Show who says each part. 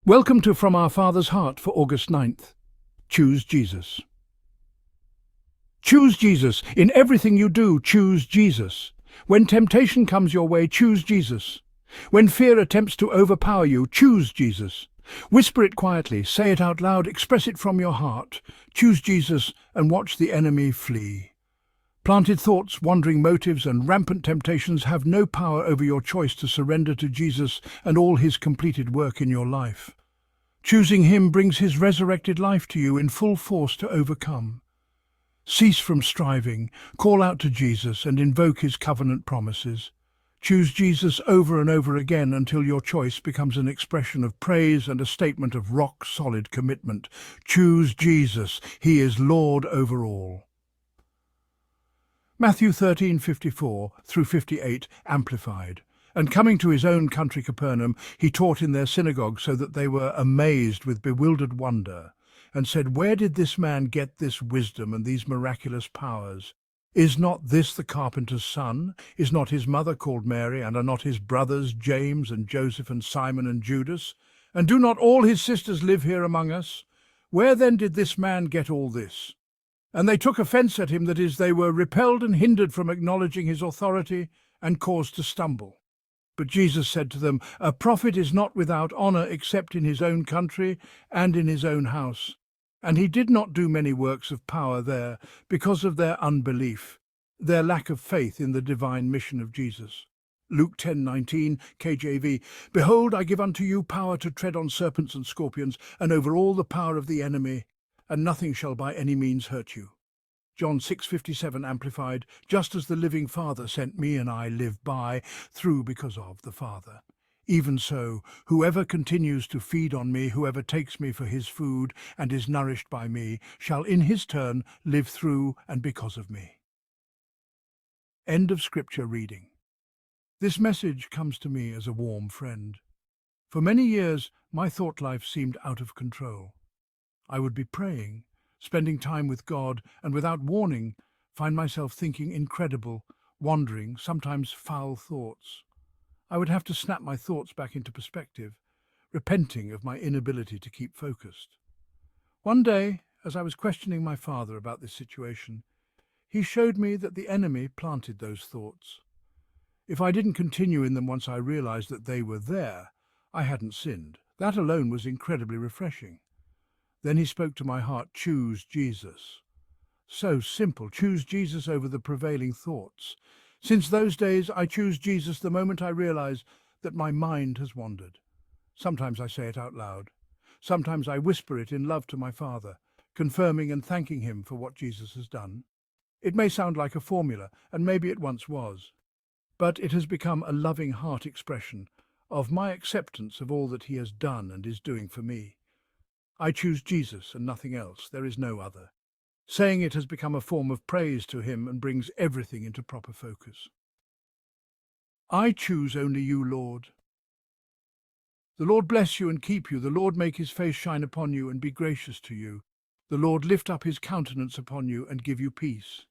Speaker 1: Welcome to From Our Father's Heart for August 9th. Choose Jesus. Choose Jesus. In everything you do, choose Jesus. When temptation comes your way, choose Jesus. When fear attempts to overpower you, choose Jesus. Whisper it quietly, say it out loud, express it from your heart. Choose Jesus and watch the enemy flee. Planted thoughts, wandering motives, and rampant temptations have no power over your choice to surrender to Jesus and all his completed work in your life. Choosing him brings his resurrected life to you in full force to overcome. Cease from striving, call out to Jesus and invoke his covenant promises. Choose Jesus over and over again until your choice becomes an expression of praise and a statement of rock-solid commitment. Choose Jesus, he is Lord over all. Matthew 13:54 through 58, Amplified. And coming to his own country Capernaum, he taught in their synagogue so that they were amazed with bewildered wonder, and said, "Where did this man get this wisdom and these miraculous powers? Is not this the carpenter's son? Is not his mother called Mary, and are not his brothers James and Joseph and Simon and Judas? And do not all his sisters live here among us? Where then did this man get all this?" And they took offense at him, that is, they were repelled and hindered from acknowledging his authority and caused to stumble. But Jesus said to them, "A prophet is not without honor except in his own country and in his own house." And he did not do many works of power there because of their unbelief, their lack of faith in the divine mission of Jesus. Luke 10:19, KJV, "Behold, I give unto you power to tread on serpents and scorpions, and over all the power of the enemy, and nothing shall by any means hurt you." John 6:57, Amplified, "Just as the living Father sent me, and I live by, through because of the Father. Even so, whoever continues to feed on me, whoever takes me for his food, and is nourished by me, shall in his turn live through and because of me." End of Scripture reading. This message comes to me as a warm friend. For many years, my thought life seemed out of control. I would be praying, spending time with God, and without warning, find myself thinking incredible, wandering, sometimes foul thoughts. I would have to snap my thoughts back into perspective, repenting of my inability to keep focused. One day, as I was questioning my father about this situation, he showed me that the enemy planted those thoughts. If I didn't continue in them once I realized that they were there, I hadn't sinned. That alone was incredibly refreshing. Then he spoke to my heart, "Choose Jesus." So simple, choose Jesus over the prevailing thoughts. Since those days, I choose Jesus the moment I realize that my mind has wandered. Sometimes I say it out loud. Sometimes I whisper it in love to my Father, confirming and thanking him for what Jesus has done. It may sound like a formula, and maybe it once was, but it has become a loving heart expression of my acceptance of all that he has done and is doing for me. I choose Jesus and nothing else. There is no other. Saying it has become a form of praise to him and brings everything into proper focus. I choose only you, Lord. The Lord bless you and keep you. The Lord make his face shine upon you and be gracious to you. The Lord lift up his countenance upon you and give you peace.